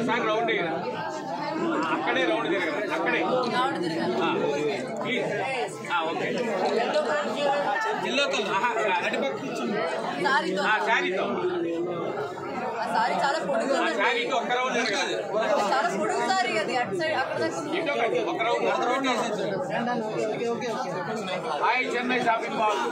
ఒకసారి రౌండ్ అక్కడే రౌండ్ తిరగాలి అక్కడే ప్లీజ్ ఓకే జిల్లాతో శారీతో సారీ చాలా పొడుగు శారీతో ఒక్క రౌండ్ తిరగాలి చాలా పొడుగు సారీ అది అటు సైడ్ అక్కడ ఒక round hi Chennai shopping mall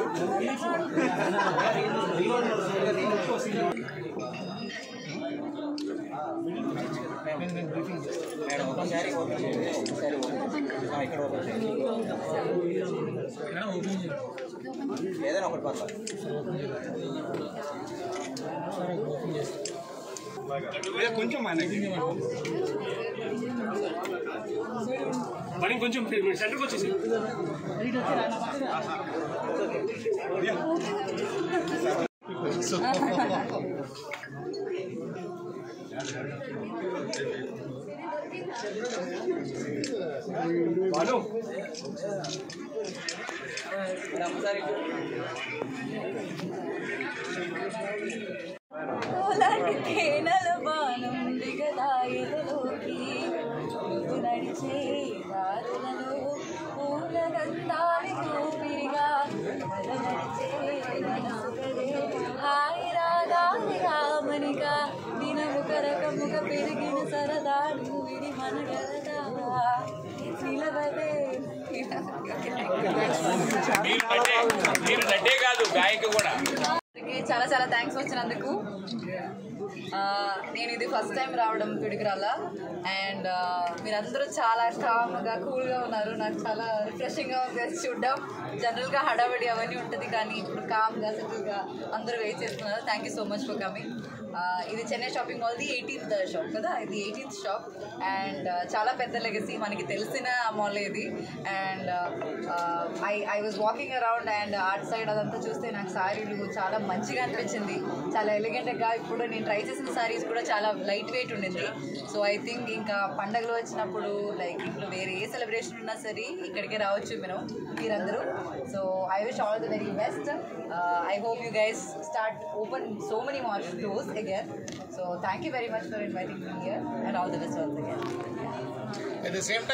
ఏదైనా ఒకటి పర్లేదు కొంచెం మరి కొంచెం సెంటర్కి వచ్చేసి బాలు కేనల బాణం దిగదాయలోకి నువ్వు నడిచే దారులలో పూల గంధాలి ఊపిరిగా నడిచే మనసుగదే హాయి రాగాలి రామనిగా దినము కరకముగ పెరిగిన సరదాడు విడి మనగలదా నిలవదే మీరు నడ్డే కాదు గాయక కూడా చాలా చాలా థ్యాంక్స్ వచ్చినందుకు. నేను ఇది ఫస్ట్ టైం రావడం పిడికిరాల అండ్ మీరందరూ చాలా కామ్గా కూల్గా ఉన్నారు. నాకు చాలా రిఫ్రెషింగ్గా ఉంది చూడడం. జనరల్గా హడావడి అవన్నీ ఉంటుంది కానీ ఇప్పుడు కామ్గా సింపుల్గా అందరూ వెయిట్ చేస్తున్నారు. Thank you so much for coming. ఇది చెన్నై షాపింగ్ మాల్ది 18th షాప్ కదా, ఇది 18th షాప్ అండ్ చాలా పెద్ద లెగసీ, మనకి తెలిసిన మాల్ ఇది. And I was walking around and art side అదంతా చూస్తే నాకు సారీలు చాలా మంచిగా అనిపించింది, చాలా ఎలిగెంట్గా. ఇప్పుడు నేను ట్రై చేసిన సారీస్ కూడా చాలా లైట్ వెయిట్ ఉండింది. సో ఐ థింక్ ఇంకా పండగలు వచ్చినప్పుడు లైక్ ఇంట్లో వేరే ఏ సెలబ్రేషన్ ఉన్నా సరే ఇక్కడికే రావచ్చు మీరందరూ. So I wish all the very best. I hope you guys start open so many more stores again. So thank you very much for inviting me here and all the best once again. At the same time